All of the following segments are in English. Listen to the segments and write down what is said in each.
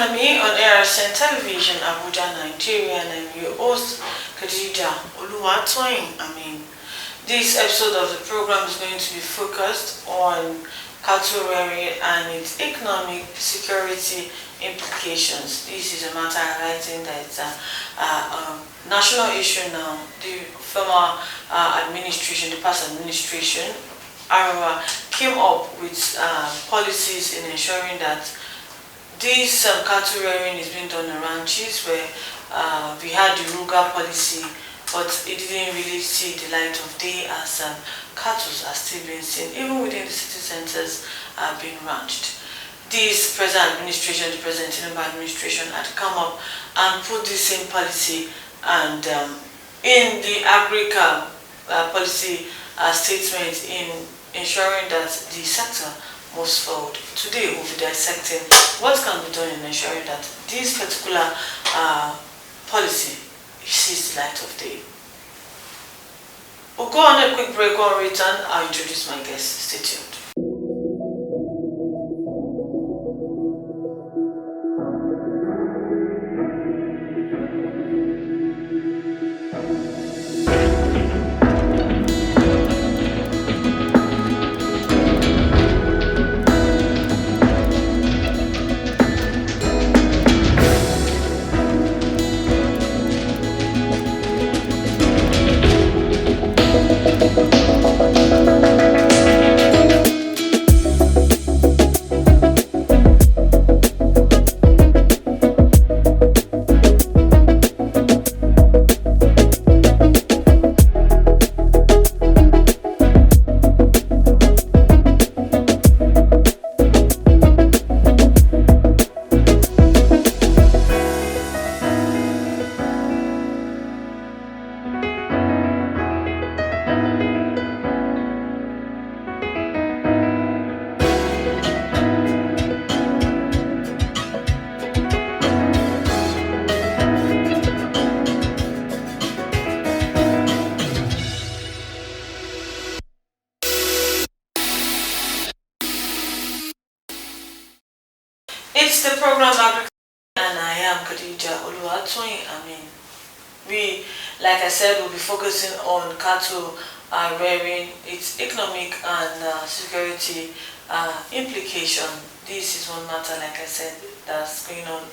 Economy on ARSN Television, Abuja, Nigeria, and I'm your host, Khadija Oluwatoyin. This episode of the program is going to be focused on cattle rearing and its economic security implications. This is a matter highlighting that it's a national issue now. The former administration, the past administration, came up with policies in ensuring that this cattle rearing is being done on ranches where we had the Ruga policy, but it didn't really see the light of day as cattle are still being seen, even within the city centers being ranched. This present administration, the present Tinubu administration, had come up and put this same policy, and in the Agric policy statement in ensuring that the sector moves forward. Today we'll be dissecting what can be done in ensuring that this particular policy sees the light of day. We'll go on a quick break. On return, I'll introduce my guest. Stay tuned. It's the program Agric, and I am Khadija Oluwatoyin. Like I said, we'll be focusing on cattle rearing, its economic and security implication. This is one matter, like I said, that's going on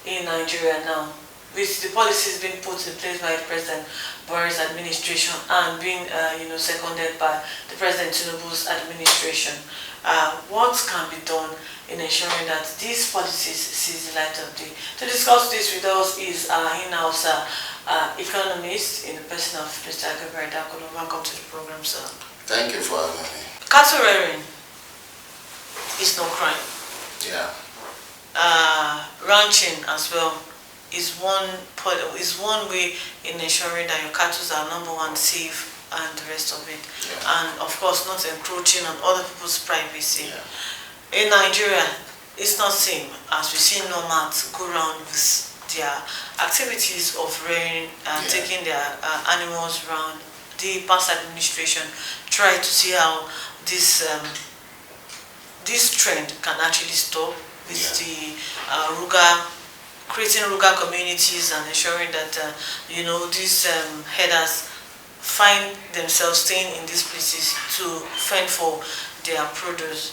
in Nigeria now, with the policies being put in place by the President Boris administration and being seconded by the President Tinubu's administration. What can be done in ensuring that these policies see the light of day? To discuss this with us is our in-house economist in the person of Mr. Advert. Welcome to the program, sir. Thank you for having me. Cattle rearing is no crime. Yeah. Ranching as well is one way in ensuring that your cattle are number one safe and the rest of it, and of course not encroaching on other people's privacy. In Nigeria, it's not same as we see nomads go around with their activities of rearing and taking their animals around. The past administration tried to see how this trend can actually stop with the creating Ruga communities and ensuring that these herders find themselves staying in these places to fend for their produce.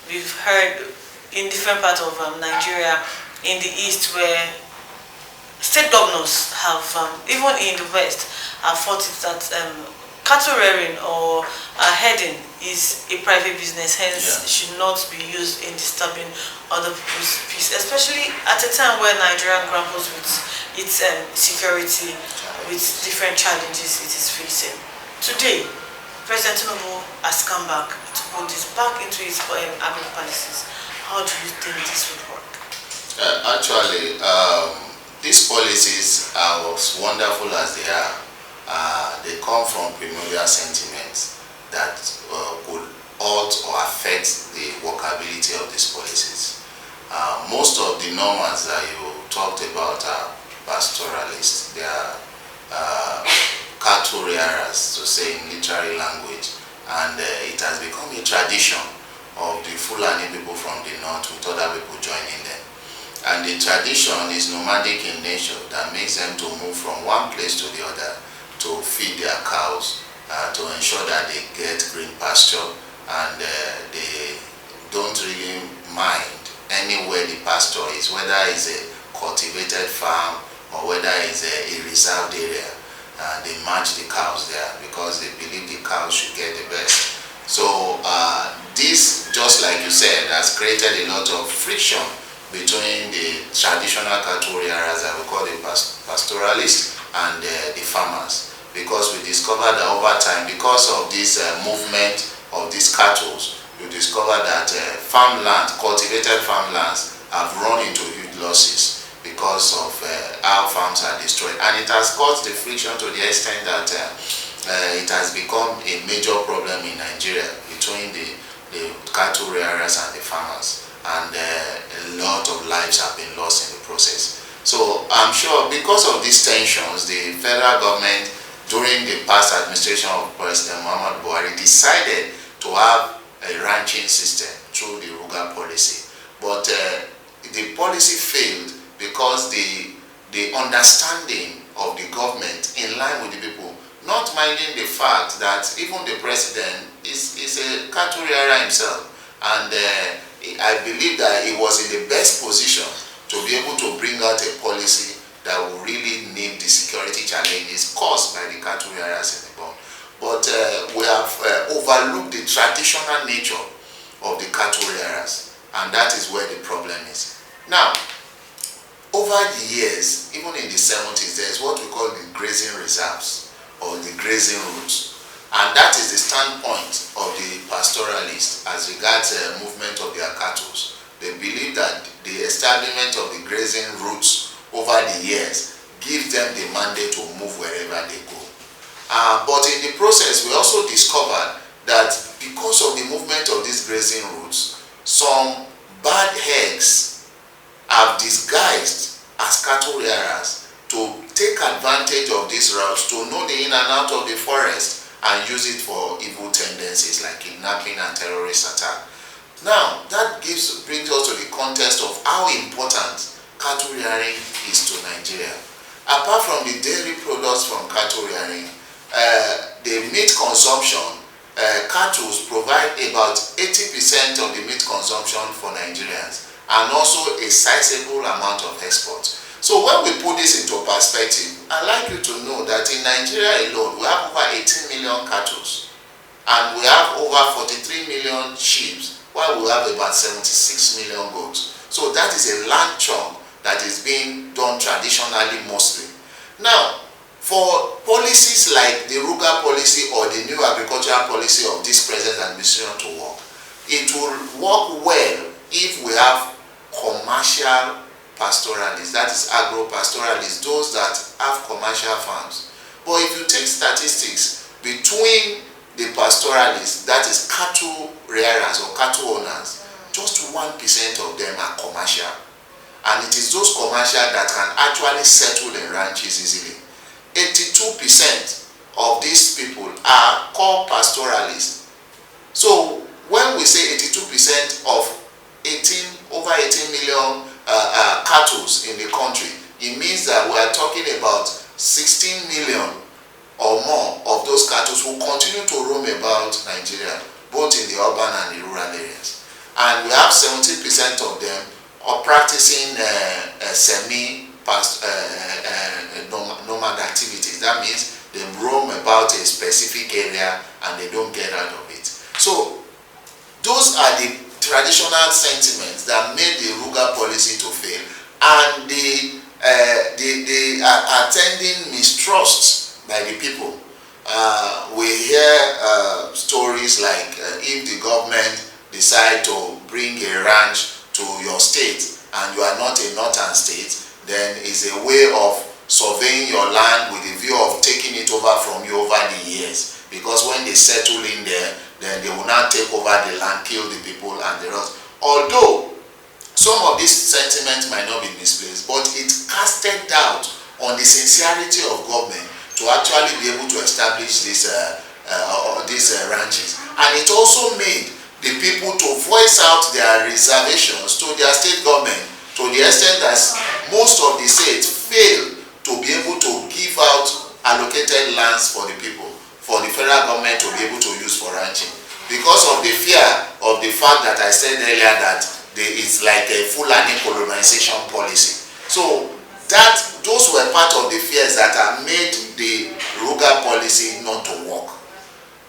We've heard in different parts of Nigeria, in the east, where state governors have, even in the west, have thought that cattle rearing or herding is a private business, hence should not be used in disturbing other people's peace, especially at a time where Nigeria grapples with its security, with different challenges it is facing. Today, President Tinubu has come back to put this back into his agri policies. How do you think this would work? Actually, these policies are as wonderful as they are. They come from primordial sentiments that could halt or affect the workability of these policies. Most of the nomads that you talked about are pastoralists. They are cattle rearers, to say in literary language, and it has become a tradition of the Fulani people from the north with other people joining them. and the tradition is nomadic in nature that makes them to move from one place to the other to feed their cows, to ensure that they get green pasture, and they don't really mind anywhere the pasture is, whether it's a cultivated farm or whether it's a reserved area. They match the cows there because they believe the cows should get the best. So this, just like you said, has created a lot of friction between the traditional cattle rearers that we call the pastoralists and the farmers, because we discovered that over time, because of this movement of these cattle, you discover that farmland, cultivated farmlands, have run into huge losses because of how farms are destroyed, and it has caused the friction to the extent that it has become a major problem in Nigeria between the cattle rearers and the farmers, and a lot of lives have been lost in the process. So I'm sure because of these tensions, the federal government during the past administration of President Muhammadu Buhari decided to have a ranching system through the Ruga policy, but the policy failed because the understanding of the government in line with the people, not minding the fact that even the president is a cattle rearer himself, and I believe that he was in the best position to be able to bring out a policy that will really nip the security challenges caused by the cattle rearers in the bond. But we have overlooked the traditional nature of the cattle rearers, and that is where the problem is. Now, over the years, even in the 70s, there is what we call the grazing reserves or the grazing routes, and that is the standpoint of the pastoralists as regards movement of their cattle. They believe that the establishment of the grazing routes over the years gives them the mandate to move wherever they go. But in the process, we also discovered that because of the movement of these grazing routes, some bad eggs have disguised as cattle rearers to take advantage of these routes, to know the in and out of the forest and use it for evil tendencies like kidnapping and terrorist attack. Now, that brings us to the context of how important cattle rearing is to Nigeria. Apart from the dairy products from cattle rearing, the meat consumption, cattle provide about 80% of the meat consumption for Nigerians, and also a sizable amount of exports. So when we put this into perspective, I'd like you to know that in Nigeria alone, we have over 18 million cattle, and we have over 43 million sheep, while we have about 76 million goats. So that is a land chunk that is being done traditionally mostly. Now, for policies like the Ruga policy or the new agricultural policy of this present administration to work, it will work well if we have commercial pastoralists, that is agro-pastoralists, those that have commercial farms. But if you take statistics between the pastoralists, that is cattle rearers or cattle owners, just 1% of them are commercial. And it is those commercial that can actually settle in ranches easily. 82% of these people are called pastoralists. So when we say 82% of over 18 million cattle in the country, it means that we are talking about 16 million or more of those cattle who continue to roam about Nigeria, both in the urban and the rural areas. And we have 70% of them are practicing nomad activities. That means they roam about a specific area and they don't get out of it. So those are the traditional sentiments that made the Ruga policy to fail, and the attending mistrust by the people. We hear stories like if the government decide to bring a ranch to your state and you are not a northern state, then it's a way of surveying your land with a view of taking it over from you over the years, because when they settle in there, then they will now take over the land, kill the people and the rest. Although some of this sentiment might not be misplaced, but it casted doubt on the sincerity of government to actually be able to establish these ranches. And it also made the people to voice out their reservations to their state government to the extent that most of the states fail to be able to give out allocated lands for the people, for the federal government to be able to use for ranching, because of the fear of the fact that I said earlier that it's like a Fulani colonization policy. So those were part of the fears that have made the Ruga policy not to work.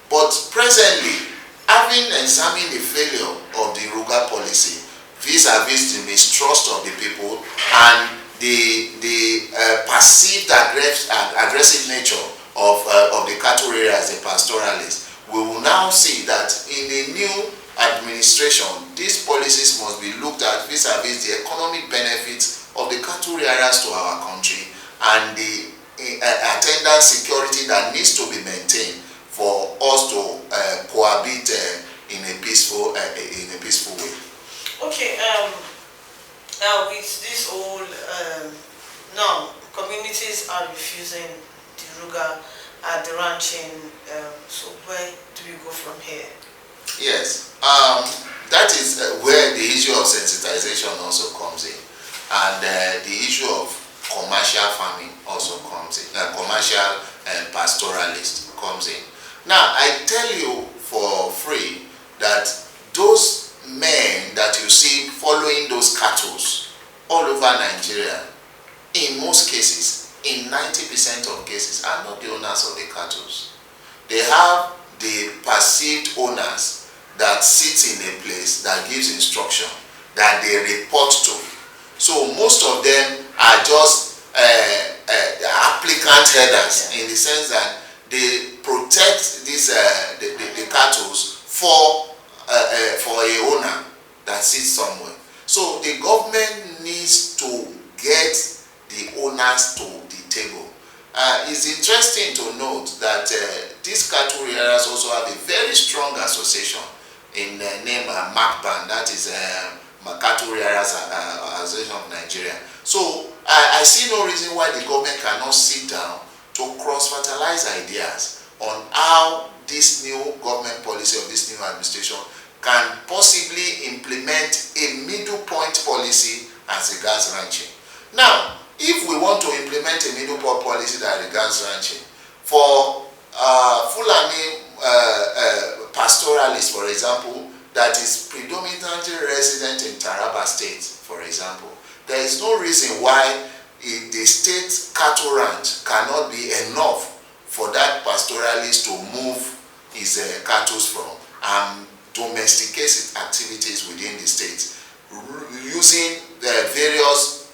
But presently, having examined the failure of the Ruga policy vis-a-vis the mistrust of the people and the perceived aggressive nature of the cattle rearers, the pastoralists, we will now see that in the new administration, these policies must be looked at vis-a-vis the economic benefits of the cattle rearers to our country and the attendant security that needs to be maintained for us to cohabit in a peaceful way. Okay. Now with this whole now communities are refusing the Ruga at the ranching. So where do we go from here? Yes, that is where the issue of sensitization also comes in, and the issue of commercial farming also comes in, commercial pastoralist comes in. Now, I tell you for free that those men that you see following those cattle all over Nigeria, in most cases, in 90% of cases, are not the owners of the cattle. They have the perceived owners that sit in a place that gives instruction, that they report to. So most of them are just applicant headers, in the sense that they protect this the cattle for a owner that sits somewhere. So the government needs to get the owners to the table. It's interesting to note that these cattle rearers also have a very strong association in the name MACBAN, that is Cattle Rearers Association of Nigeria. So I see no reason why the government cannot sit down to cross-fertilize ideas on how this new government policy of this new administration can possibly implement a middle point policy as regards ranching. Now, if we want to implement a middle point policy that regards ranching, for Fulani pastoralists, for example, that is predominantly resident in Taraba State, for example, there is no reason why the state cattle ranch cannot be enough for that pastoralist to move his cattle from and domesticate his activities within the state, using various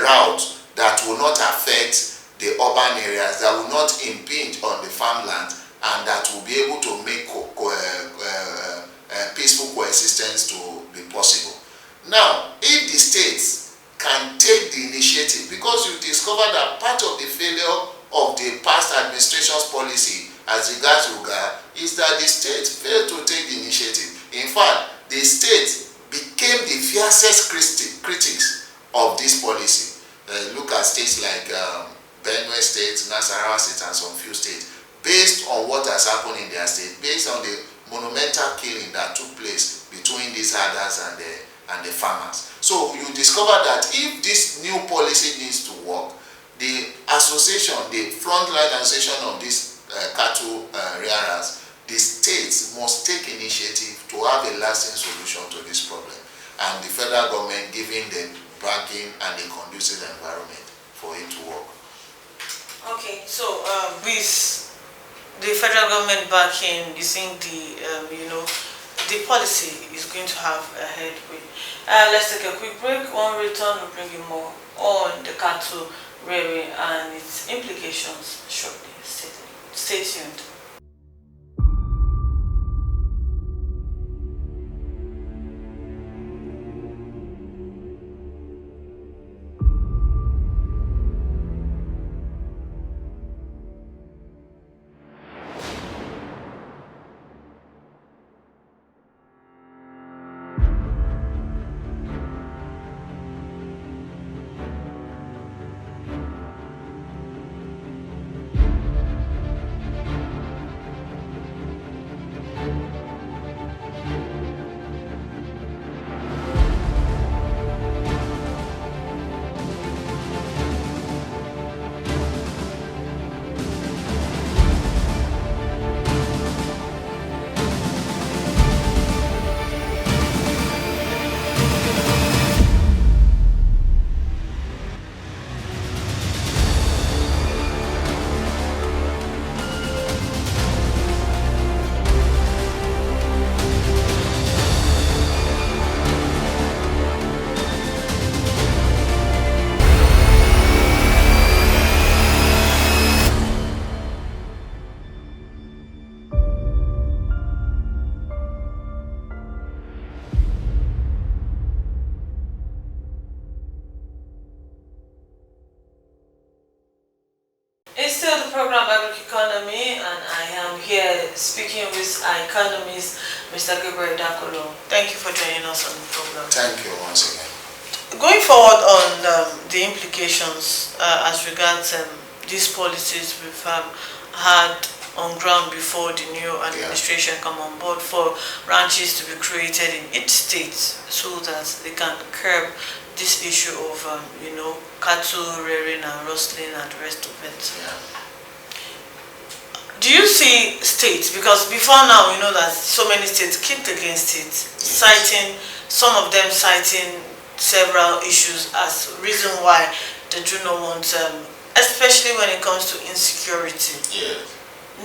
routes that will not affect the urban areas, that will not impinge on the farmland, and that will be able to make peaceful coexistence to be possible. Now, if the states can take the initiative, because you discover that part of the failure of the past administration's policy as regards Ruga is that the state failed to take the initiative. In fact, the state became the fiercest critics of this policy. Look at states like Benue State, Nasarawa State, and some few states, based on what has happened in their state, based on the monumental killing that took place between these herders and the farmers. So you discover that if this new policy needs to work, the association, the frontline association of these cattle rearers, the states must take initiative to have a lasting solution to this problem, and the federal government giving them backing and a conducive environment for it to work. Okay, so with the federal government backing, you think the policy is going to have a headway? Let's take a quick break. When we return, we'll bring you more on the cattle rearing and its implications shortly. Stay tuned. here speaking with our economist, Mr. Gabriel Dakolo. Thank you for joining us on the program. Thank you once again. Going forward on the implications as regards these policies we've had on ground before the new administration come on board, for ranches to be created in each state so that they can curb this issue of cattle rearing and rustling and the rest of it. Do you see states, because before now we know that so many states kicked against it, citing some of them citing several issues as reason why they do not want, especially when it comes to insecurity.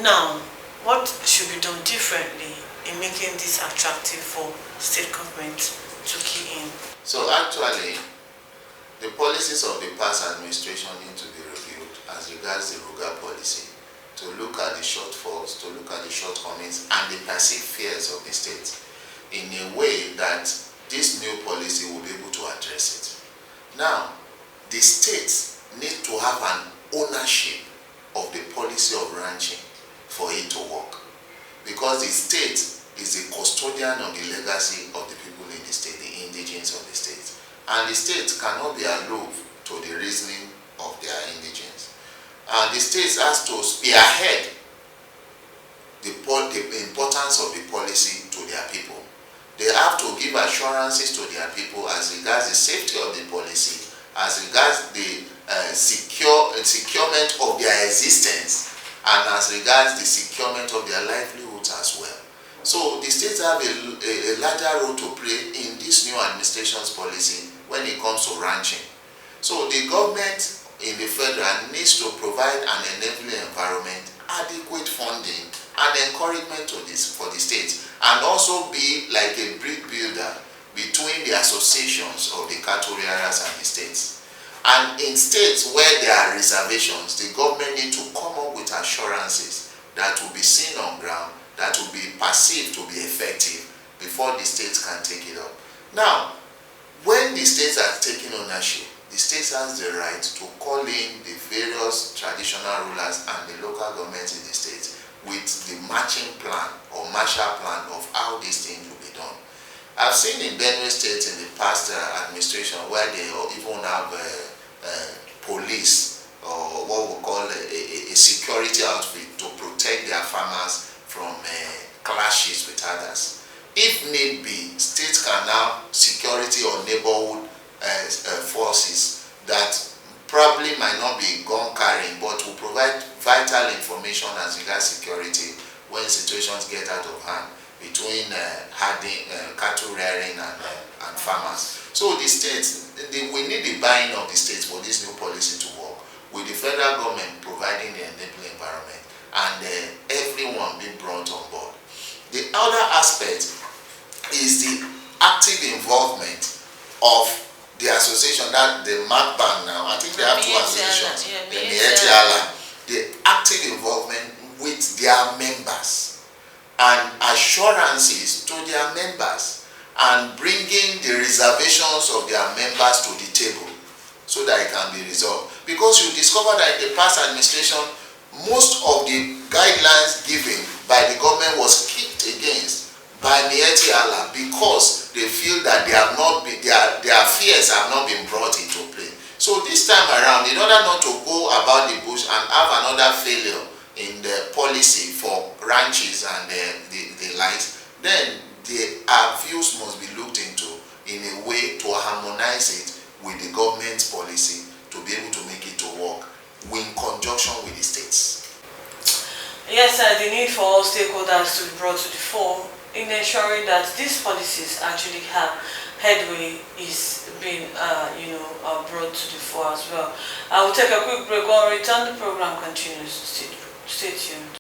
Now, what should be done differently in making this attractive for state government to key in? So actually, the policies of the past administration need to be reviewed as regards the rural policy, to look at the shortfalls, to look at the shortcomings and the perceived fears of the state in a way that this new policy will be able to address it. Now, the states need to have an ownership of the policy of ranching for it to work, because the state is the custodian of the legacy of the people in the state, the indigenes of the state, and the state cannot be aloof to the reasoning of their indigenes. And the state has to spearhead the importance of the policy to their people. They have to give assurances to their people as regards the safety of the policy, as regards the securement of their existence, and as regards the securement of their livelihoods as well. So the states have a larger role to play in this new administration's policy when it comes to ranching. So the government in the federal needs to provide an enabling environment, adequate funding and encouragement to for the states, and also be like a bridge builder between the associations of the cattle rearers and the states. And in states where there are reservations, the government need to come up with assurances that will be seen on ground, that will be perceived to be effective before the states can take it up. Now, when the states are taking ownership, the states has the right to call in the various traditional rulers and the local governments in the states with the matching plan or Marshall plan of how these things will be done. I've seen in Benue State in the past administration where they even have police, or what we call a security outfit, to protect their farmers from clashes with others. If need be, states can have security or neighborhood forces that probably might not be gun carrying, but will provide vital information as regards security when situations get out of hand between cattle rearing and farmers. So the states, we need the buy-in of the states for this new policy to work, with the federal government providing the enabling environment and everyone being brought on board. The other aspect is the active involvement of the association, that the MACBAN now, I think they have two associations, the Mietiala, the active involvement with their members and assurances to their members and bringing the reservations of their members to the table so that it can be resolved. Because you discover that in the past administration, most of the guidelines given by the government was kicked against by Mietiala because they feel that they have not been, their fears have not been brought into play. So this time around, in order not to go about the bush and have another failure in the policy for ranches and the likes, then our views must be looked into in a way to harmonize it with the government's policy to be able to make it to work in conjunction with the states. Yes, the need for all stakeholders to be brought to the fore in ensuring that these policies actually have headway is being brought to the fore as well. I will take a quick break. When we return, the program continues. Stay tuned.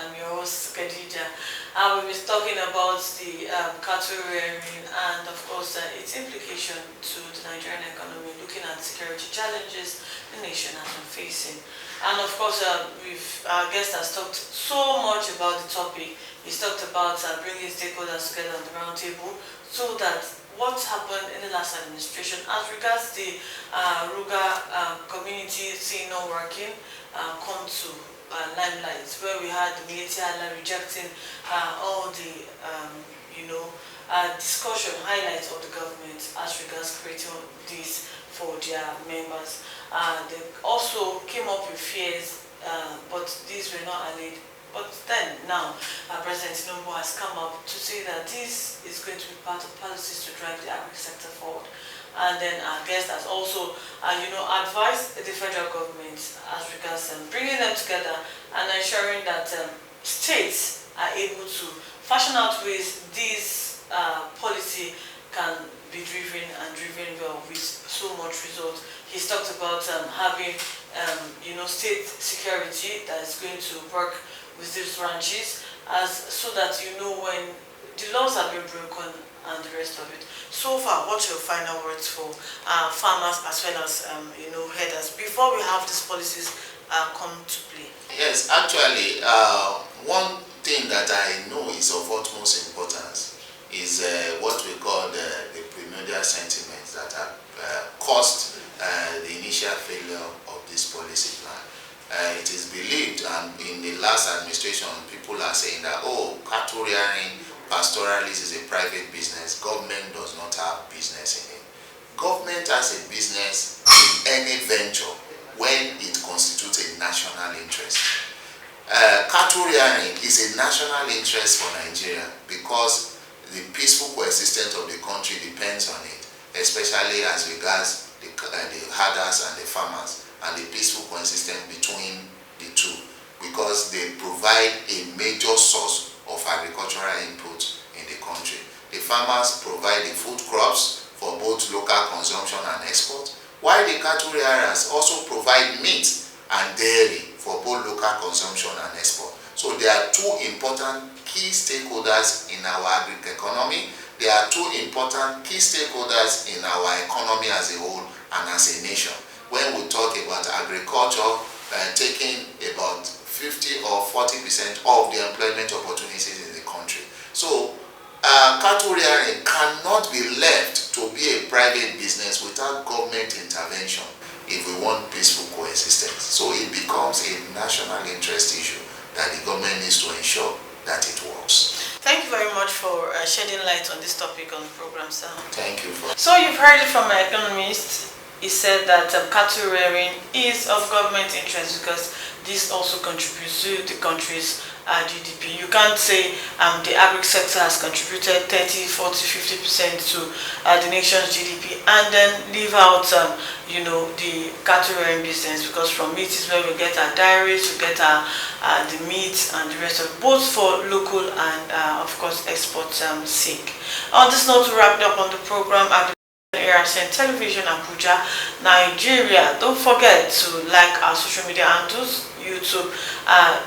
I'm your host, Khadija. We'll be talking about the cattle rearing and, of course, its implication to the Nigerian economy, looking at security challenges the nation has been facing. And, of course, our guest has talked so much about the topic. He's talked about bringing stakeholders together on the round table so that what happened in the last administration as regards the Ruga community seeing not working come to limelight, where we had the military rejecting all the discussion highlights of the government as regards creating this for their members. They also came up with fears, but these were not allayed. But then now, President Tinubu has come up to say that this is going to be part of policies to drive the agri sector forward. And then our guest has also, advised the federal government as regards bringing them together and ensuring that states are able to fashion out ways this policy can be driven well with so much result. He's talked about having, state security that is going to work with these ranches so that when the laws have been broken and the rest of it. So far, what's your final words for farmers as well as headers before we have these policies come to play? Yes, actually, one thing that I know is of utmost importance is what we call the primordial sentiments that have caused the initial failure of this policy plan. It is believed, and in the last administration, people are saying that, cattle rearing, pastoralist is a private business. Government does not have business in it. Government has a business in any venture when it constitutes a national interest. Cattle rearing is a national interest for Nigeria because the peaceful coexistence of the country depends on it, especially as regards the herders and the farmers, and the peaceful coexistence between the two, because they provide a major source of agricultural input in the country. The farmers provide the food crops for both local consumption and export, while the cattle rearers also provide meat and dairy for both local consumption and export. So there are two important key stakeholders in our agric economy. There are two important key stakeholders in our economy as a whole and as a nation. When we talk about agriculture, taking about 50 or 40% of the employment opportunities in the country. So cattle rearing cannot be left to be a private business without government intervention if we want peaceful coexistence. So it becomes a national interest issue that the government needs to ensure that it works. Thank you very much for shedding light on this topic on the program, sir. Thank you. So you've heard it from an economist. He said that cattle rearing is of government interest because this also contributes to the country's GDP. You can't say the agri sector has contributed 30, 40, 50% to the nation's GDP and then leave out, the cattle rearing business, because from it is where we get our dairies, we get the meat and the rest of it, both for local and, of course, export sake. On this note, to wrap it up on the program, Television Abuja, Nigeria. Don't forget to like our social media handles, YouTube,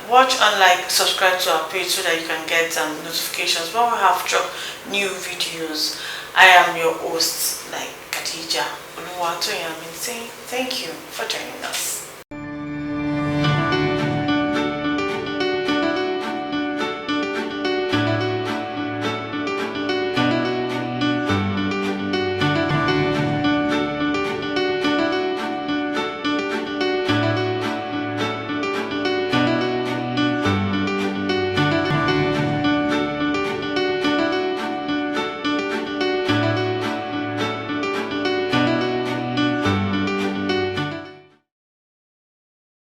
watch and subscribe to our page so that you can get notifications when we have dropped new videos. I am your host, Khadija, saying thank you for joining us.